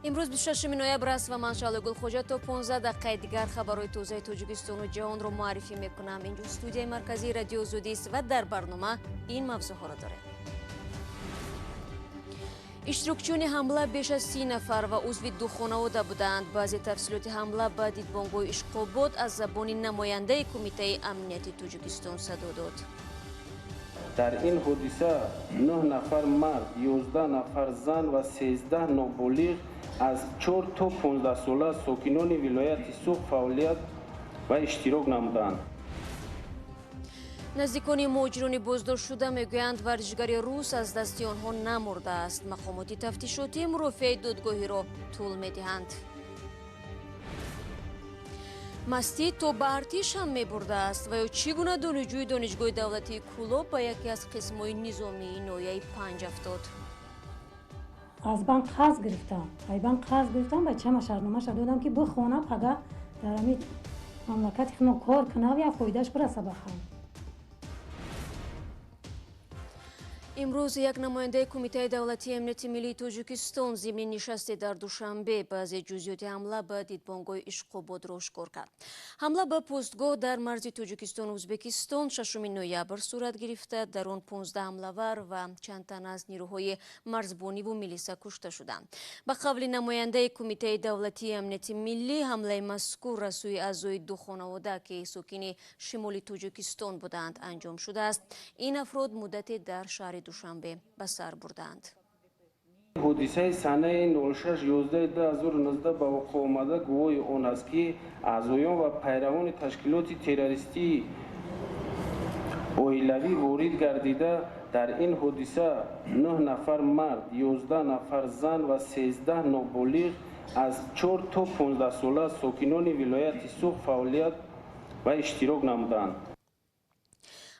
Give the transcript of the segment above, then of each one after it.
امروز 26 نوامبر است و من شعله گلخوجه تا 15 دقیقه دیگر خبرهای تازه تاجیکستان و جهان رو معرفی میکنم. اینجا استودیوی مرکزی رادیو زودی است و در برنامه این موضوع ها را داره. اشتراکچیان حمله بیش از 30 نفر و عضو دو خانواده بودند. بعضی تفصیلات حمله به دیدبانگاه اشقاباد از زبان نماینده کمیته امنیتی تاجیکستان صدا داد. در این حادثه 9 نفر مرد، 11 نفر زن و 13 نابالغ از 4 تا 15 ساله ساکنان ولایت سوق فعالیت و اشتراک نمودند. نزدیکان مهاجران بازداشت شده میگویند ورزشگر روس از دست آنها نمرده است. مقامات تفتیشاتی مرافع دادگاهی را طول میدهند. مستی تا به ارتش هم میبرده است و یا چگونه دانشجوی دانشگاه دولتی کولاب به یکی از قسم‌های نظامی ناحیه 5 افتاد. از بانک قرض گرفتم. بانک قرض گرفتم به چه شرطنامه‌اش دادم که بخونم اگر در همین مملکت خودم کار کنم یا فایدهش برسه بخوام. امروز یک نماینده کمیته دولتی امنیت ملی تاجیکستان ضمن نشستی در دوشنبه بعضی جزئیات حمله به دیدبانگاه اشقاباد را آشکار کرد. حمله به پستگاه در مرز تاجیکستان و ازبکستان 6 نوامبر صورت گرفته. در آن 15 حمله‌ور و چند تن از نیروهای مرزبانی و میلیسا کشته شدند. به قول نماینده کمیته دولتی امنیت ملی حمله مذکور را سوی اعضای دو خانواده که ساکن شمال تاجیکستان بودند انجام شده است. این افراد مدتی در شهر دوشنبه به سر بردند. حادثه سنه 06/11/2019 به وقوع آمده گواه آن است که اعضایان و پیروان تشکیلات تروریستی اویلوی وارد گردیده. در این حادثه 9 نفر مرد، 11 نفر زن و 13 نابالغ از 4 تا 15 ساله ساکنان ولایت سوق فعالیت و اشتراک نمودند.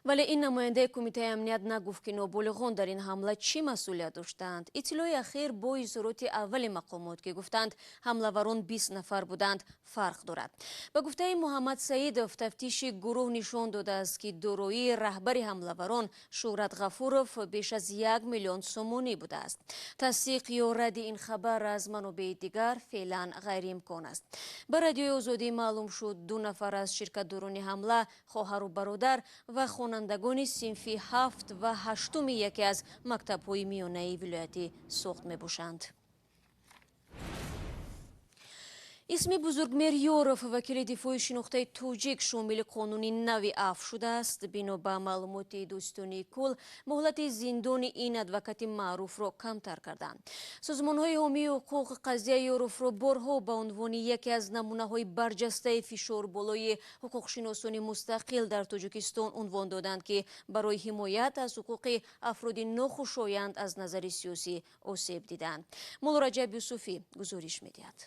ولی این نماینده کمیته امنیت نگفت که نابالغان در این حمله چی مسئولیت داشتند. اطلاع اخیر با اظهارات اول مقامات که گفتند حمله‌وران 20 نفر بودند فرق دارد. به گفته محمد سعیدов تفتیش گروه نشان داده است که دارایی رهبر حمله‌وران شهرت غفورov بیش از 1 میلیون سومانی بوده است. تصدیق یا رد این خبر از منابع دیگر فعلا غیر امکان است. به رادیو آزادی معلوم شد 2 نفر از شرکت‌داران حمله خواهر و برادر و خوانندگان صنفی 7 و 8 یکی از مکتب‌های میانه ولایت سوق میباشند. اسم بزرگمهر یوروف وکیل دفاع شناخته تاجیک شامل قانون نوی عفو شده است. بنا به معلومات دوستانی کل مهلت زندان این ادوکات معروف را کمتر کردند. سازمان‌های حامی حقوق قضیه یوروف را بارها به عنوان یکی از نمونه‌های برجسته فشار بالای حقوق شناسان مستقل در تاجیکستان عنوان دادند که برای حمایت از حقوق افراد ناخوشایند از نظر سیاسی آسیب دیدند. مولا رجب یوسفی گزارش می‌دهد.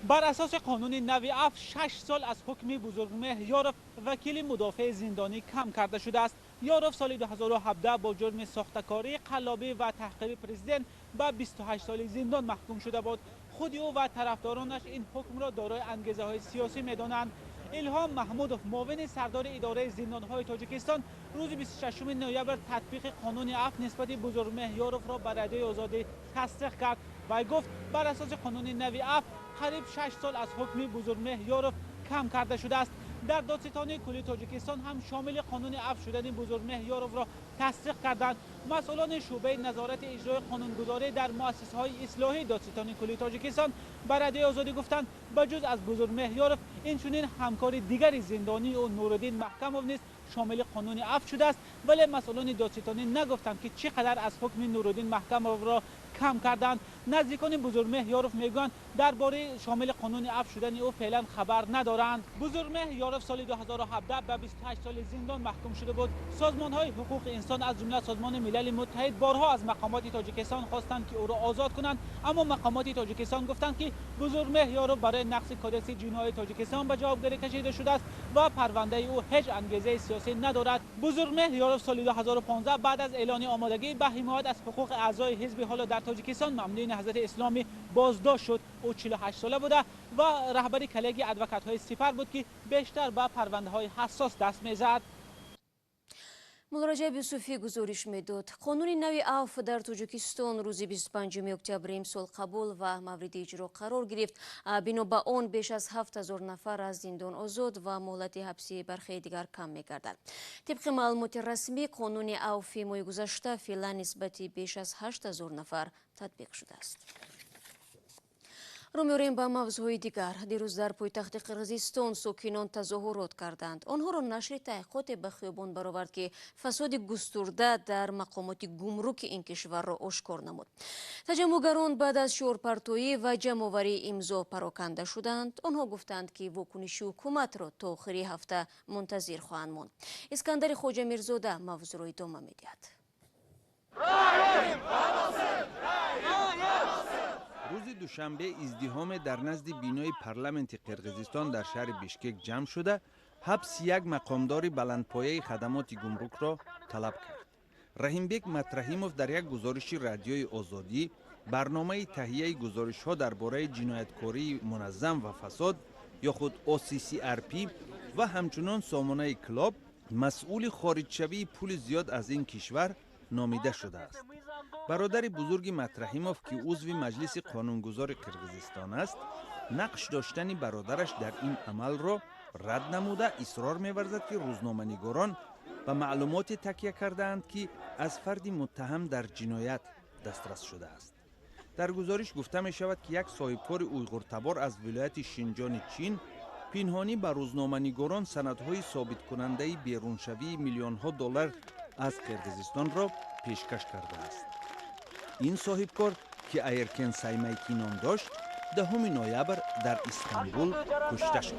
بر اساس قانون نوی عفو 6 سال از حکم بزرگمهر یوروف وکیل مدافع زندانی کم کرده شده است. یوروف سال 2017 با جرم ساختکاری، قلابی و تحقیر پرزیدنت به 28 سال زندان محکوم شده بود. خود او و طرفدارانش این حکم را دارای انگیزه های سیاسی می‌دانند. الهام محمودوف معاون سردار اداره زندان‌های تاجیکستان روز 26 نوامبر تطبیق قانون عفو نسبت بزرگمهر یوروف را به رادیوی آزادی تصدیق کرد و گفت بر اساس قانون نوی عفو قریب 6 سال از حکم بزرگمهر یوروف کم کرده شده است. در دادستانی کلی تاجیکستان هم شامل قانون عفو شدن بزرگمهر یوروف را تصدیق کردند. مسئولان شعبه نظارت اجرای قانونگذاری در مؤسسه‌های اصلاحی دادستانی کلی تاجیکستان به رادیوی آزادی گفتند بجز از بزرگمهر یوروف اینچنین همکار دیگر زندانی و نورالدین محکموف نیز شامل قانون عفو شده است. ولی مسئولان دادستانی نگفتند که چقدر از حکم نورالدین محکموف را کم کردند. نزدیکان بزرگمهر یوروف میگویند درباره شامل قانون عفو شدن او فعلا خبر ندارند. بزرگمهر یوروف سال 2017 به 28 سال زندان محکوم شده بود. سازمان‌های حقوق انسان از جمله سازمان ملل متحد بارها از مقامات تاجیکستان خواستند که او را آزاد کنند، اما مقامات تاجیکستان گفتند که بزرگمهر یوروف برای نقض کدکس جنایی تاجیکستان به جوابگری کشیده شده است و پرونده او هیچ انگیزه سیاسی ندارد. بزرگمهر یوروف سال 2015 بعد از اعلان آمادگی به حمایت از حقوق اعضای حزب حالا در تاجیکستان ممنوع نهضت اسلامی بازداشت شد. او 48 ساله بوده و رهبر کلیگ ادوکات‌های سپر بود که بیشتر به پرونده‌های حساس دست می‌زد. مراجع بیوسوفی گزارش میداد قانون نوی عفو در تاجیکستان روز 25 اکتبر امسال قبول و مورد اجرا قرار گرفت. بنا به آن بیش از 7000 نفر از زندان آزاد و مهلت حبسی برخی دیگر کم می‌گردد. طبق معلومات رسمی قانون عفو ماه گذشته فعلا نسبت بیش از 8000 نفر تطبیق شده است. رو می‌آوریم به موضوع دیگر. دیروز در پایتخت قرقیزستان ساکنان تظاهرات کردند. آنها را نشر تحقیقات به خیابان برآورد که فساد گسترده در مقامات گمرک این کشور را آشکار نمود. تجمعگران بعد از شعارپرتویی و جمع‌آوری امضا پراکنده شدند. آنها گفتند که واکنش حکومت را تا آخر هفته منتظر خواهند ماند. اسکندر خواجه میرزاده موضوع را ادامه می‌دهد. روز دوشنبه ازدحام در نزد بینای پارلمانت قرقیزستان در شهر بیشکک جمع شده حبس یک مقامدار بلندپایه خدمات گمرک را طلب کرد. رحیمبک مطرحیموف در یک گزارش رادیوی آزادی برنامه تهیه گزارش‌ها درباره جنایتکاری منظم و فساد یا خود OCCRP و همچنان سامانه کلاب مسئول خارجشوی پول زیاد از این کشور نامیده شده است. برادر بزرگ مطرحیموف که عضو مجلس قانونگذار قرقیزستان است نقش داشتن برادرش در این عمل را رد نموده اصرار می‌ورزد که روزنامه‌نگاران به معلومات تکیه کردند که از فردی متهم در جنایت دسترس شده است. در گزارش گفته می شود که یک صاحبکار اویغورتبار از ولایت شینجان چین پنهانی به روزنامه‌نگاران سندهای ثابت کننده بیرونشوی میلیون‌ها دلار از قرقیزستان را پیشکش کرده است. این صاحبکار که ایرکن سایمایکی نام داشت 10 نوامبر در استانبول کشته شد.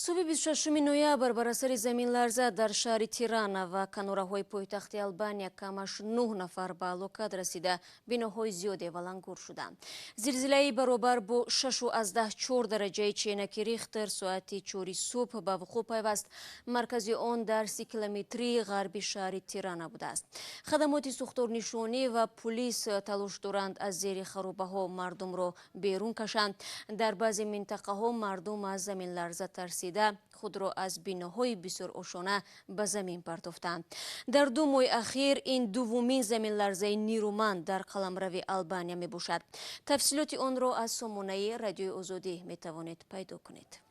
صبح 26 نوامبر بر اثر زمین لرزه در شهر تیرانا و کناره‌های پایتخت آلبانیا کمش 9 نفر به هلاکت رسیده، بناهای زیادی ولنگور شدند. زلزله برابر با 6.4 درجه چینکی ریختر ساعت 4 صبح به وقوع پیوست. مرکز آن در 30 کیلومتری غربی شهر تیرانا بوده است. خدمات ساختارنشانی و پلیس تلاش دارند از زیر خرابه‌ها مردم را بیرون کشند. در بعضی منطقه‌ها مردم از زمین لرزه ترسیده خود را از بناهای بسیار آشنا به زمین پرتافتند. در 2 ماه اخیر این دومین زمین لرزه نیرومند در قلمرو آلبانیا می باشد. تفصیلات آن را از سامانه رادیوی آزادی می توانید پیدا کنید.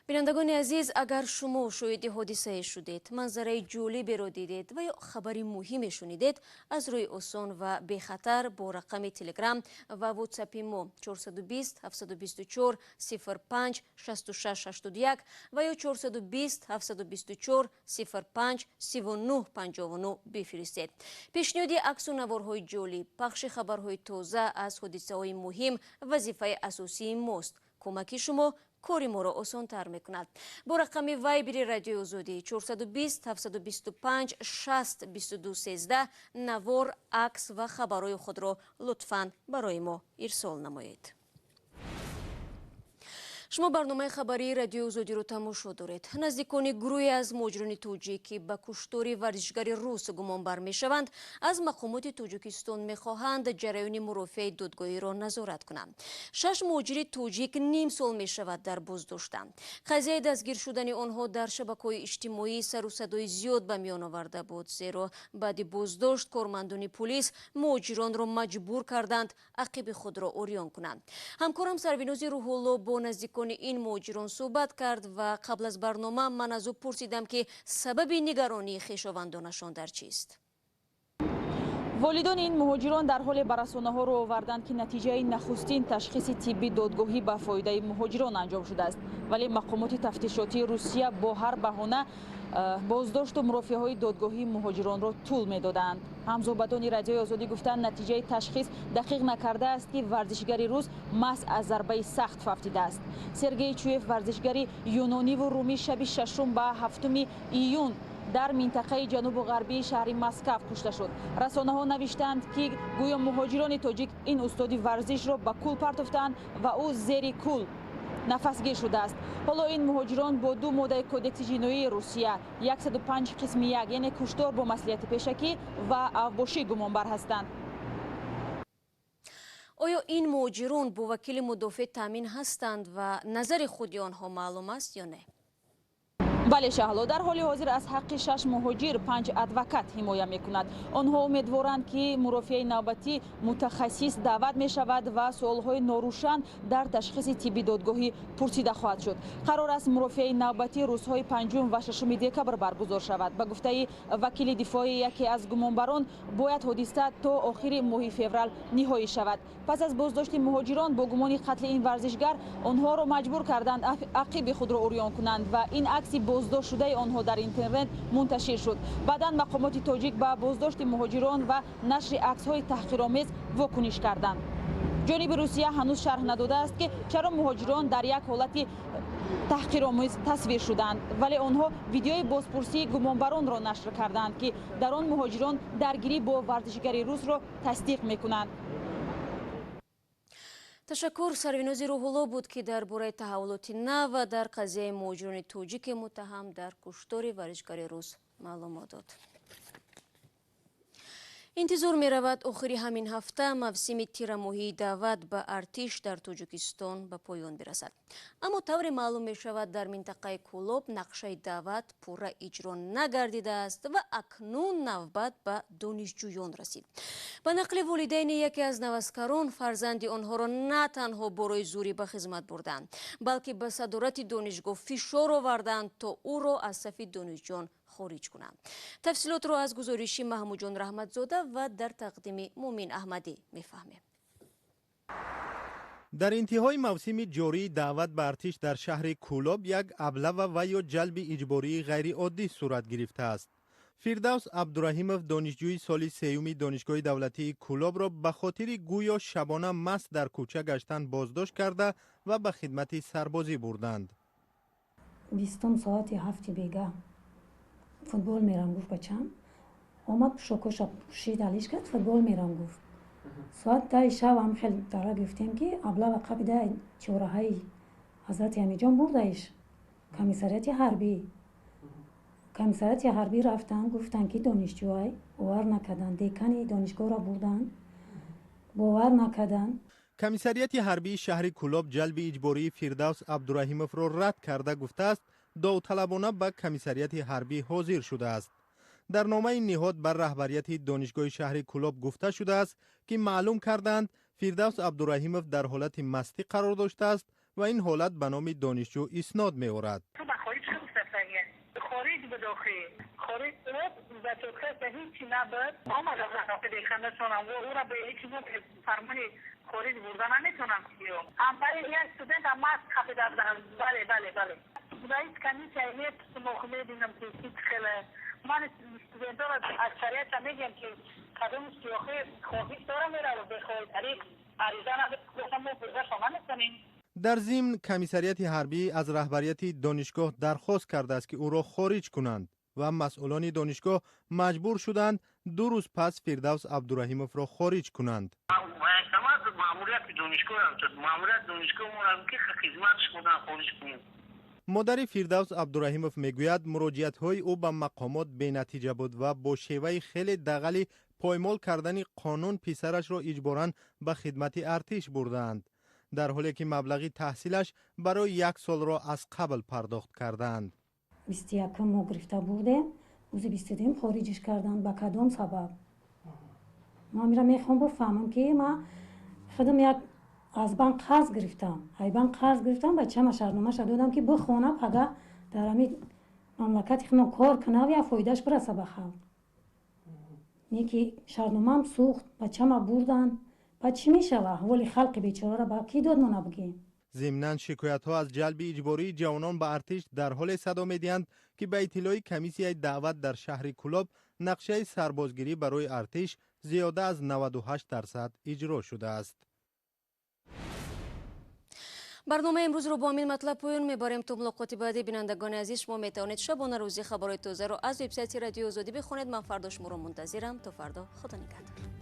بینندگان عزیز، اگر شما شاهد حادثه شدید، منظره جالبی را دیدید و یا خبری مهمی شنیدید، از روی آسان و بی خطر با رقم تلگرام و واتساپ ما 420 724 05 66 81 و یا 420 724 05 39 59 بفرستید. پیشنهاد عکس و نوارهای جالب، پخش خبرهای تازه از حادثه های مهم وظیفه اساسی ماست. کمک شما کاری ما را آسان تر می کند. با رقم وایبر رادیو آزادی 420 725 60 22 13 نوار، عکس و خبرهای خود را لطفاً برای ما ارسال نمایید. شما برنامه خبری رادیو آزادی رو تماشا دارید. نزدیکان گروهی از مهاجران تاجیکی به کشتار ورزشگر روس گمان بر می‌شوند از مقامات تاجیکستان می‌خواهند جریان مرافع دادگاهی را نظارت کنند. 6 مهاجر تاجیک نیم سال می‌شود در بازداشتند. قضیه دستگیر شدن آنها در شبکه‌های اجتماعی سر و صدای زیاد به میان آورده بود، زیرا بعد بازداشت کارمندان پلیس مهاجران را مجبور کردند عقب خود را عریان کنند. همکارم سربیناز روح‌الله با نزدیکان این مهاجران صحبت کرد و قبل از برنامه من از او پرسیدم که سبب نگرانی خویشاوندانشان در چیست. والدان این مهاجران در حال به رسانه‌ها رو آوردند که نتیجه نخستین تشخیص طبی دادگاهی به فایده مهاجران انجام شده است، ولی مقامات تفتیشاتی روسیه با هر بهانه بازداشت و مرافعه‌های دادگاهی مهاجران را طول می‌دادند. همزبانان رادیوی آزادی گفتند نتیجه تشخیص دقیق نکرده است که ورزشگر روس مس از ضربه سخت فوتیده است. سرگئی چویف ورزشگر یونانی و رومی شب 6 به 7 ایون در منطقه جنوب و غربی شهر مسکو کشته شد. رسانه‌ها نوشتند که گویا مهاجران تاجیک این استاد ورزش را به کول پرتافتند و او زیر کول نفسگیر شده است. حالا این مهاجران با 2 ماده کودکس جنایی روسیه 105 قسم 1 یعنی کشتار با مصلحت پیشکی و اوباشی گمانبر هستند. آیا این مهاجران با وکیل مدافع تامین هستند و نظر خودی آنها معلوم است یا نه؟ بله شهلا، در حال حاضر از حق 6 مهاجر 5 ادوکات حمایت میکند. آنها امیدوارند که مرافع نوبتی متخصص دعوت می شود و سوالهای ناروشن در تشخیص طبی دادگاهی پرسیده خواهد شد. قرار است مرافع نوبتی روزهای 5 و 6 دکبر برگزار شود. به گفته وکیل دفاعی یکی از گمانبران، باید حادثه تا آخر ماه فوریه نهایی شود. پس از بازداشت مهاجران با گمان قتل این ورزشگر، آنها را مجبور کردند عقب خود را عریان کنند و این عکس بازداشت شده آنها در اینترنت منتشر شد. بعداً مقامات تاجیک به بازداشت مهاجران و نشر عکس‌های تحقیرآمیز واکنش کردند. جانب روسیه هنوز شرح نداده است که چرا مهاجران در یک حالت تحقیرآمیز تصویر شدند، ولی آنها ویدیوی بازپرسی گمانبران را نشر کردند که در آن مهاجران درگیری با ورزشگر روس را تصدیق می‌کنند. تشکر. سرویناز روح‌الله بود که درباره تحولات نو در قضیه مهاجران توجیک متهم در کشتار ورزشکار روس معلومات داد. انتظار می رود آخر همین هفته موسم تیرماهی دعوت به ارتش در تاجیکستان به پایان برسد. اما طور معلوم می شود در منطقه کولوب نقشه دعوت پورا اجرا نگردیده است و اکنون نوبت به دانشجویان رسید. به نقل والدین یکی از نوسکران، فرزند آنها را نه تنها برای زوری به خدمت بردند، بلکه به صدارت دانشگاه فشار آوردند تا او را از صف دانشجویان خارج کنند. تفصیلات را از گزارش محمود جان رحمتزاده و در تقدیم مومن احمدی میفهمیم. در انتهای موسم جاری دعوت به ارتش در شهر کولوب یک ابله و یا جلب اجباری غیر عادی صورت گرفته است. فردوس عبدالرحیمов دانشجوی سال سیوم دانشگاه دولتی کولوب را به خاطر گویا شبانه مست در کوچه گشتن بازداشت کرده و به خدمت سربازی بردند. 20 ساعت 7 بیگه فوتبال میرم گفت بچم. آمد شاکوش پوشید علیش کرد فوتبال میرم گفت. ساعت 10 شب هم خیلی داره گفتیم که ابله و قبیده چهارهای حضرت امیجان بردهش کمیساریت حربی رفتن گفتن که دانشجوهای باور نکردن، دکان دانشگاه را بردن باور نکردن. کمیساریت حربی شهر کولوب جلب اجباری فردوس عبدالرحیمov را رد کرده گفته است داوطلبانه به کمیساریت حربی حاضر شده است. در نامه نهاد بر رهبریت دانشگاه شهر کولوب گفته شده است که معلوم کردند فردوس عبدالرحیمov در حالت مستی قرار داشته است و این حالت به نام دانشجو اسناد می آورد. خارج به داخل خارج و توخه به هیچی نبود آمد از رفت دیخنده شونم و او را به هیچ موقع فرمانی خارج بردن نمیتونم کیو هم برای یک استودنت هم مست خفیده بودن. بله رئیس کمیسیه ایمیت مخمه دینم که خیلی من استودنت ها از شریعت میگم که قدم سیاخی خواهیش دارم میره و بخواهی طریق عریضه نبودم و برده شما نستنیم. در ضمن کمیساریت حربی از رهبریت دانشگاه درخواست کرده است که او را خارج کنند و مسئولان دانشگاه مجبور شدند 2 روز پس فردوس عبدالرحیمov را خارج کنند. مادر فردوس عبدالرحیمov میگوید مراجعت های او به مقامات بی نتیجه بود و با شیوه خیلی دغلی پایمال کردن قانون پسرش را اجباراً به خدمت ارتش بردند، در حالی که مبلغ تحصیلش برای 1 سال را از قبل پرداخت کردند. 21 ماه گرفته بوده، روز 22 خارجش کردند. به کدام سبب؟ ما میخوام بفهمم که ما خودم یک از بانک قرض گرفتم بچه‌م شرطنامه‌اش دادم که بخونه پگه در همین مملکت خودم کار کنه و فایدهش برسه به خلق. یکی شرطنامه‌ام سوخت، بچه‌م بردن. بعد چی میشه؟ ولی خلق بیچاره را با کی داد ما نبگیم؟ ضمناً شکایت‌ها از جلب اجباری جوانان به ارتش در حال صدا می‌دهند که به اطلاع کمیسیه دعوت در شهر کولوب نقشه سربازگیری برای ارتش زیاده از 98% اجرا شده است. برنامه امروز رو با همین مطلب پایان میبریم. تا ملاقات بعدی بینندگان عزیز، شما میتوانید شبانه روزی خبرهای تازه رو از وبسایت رادیو آزادی بخونید. من فردا شما رو منتظرم. تا فردا، خدا نگهدار.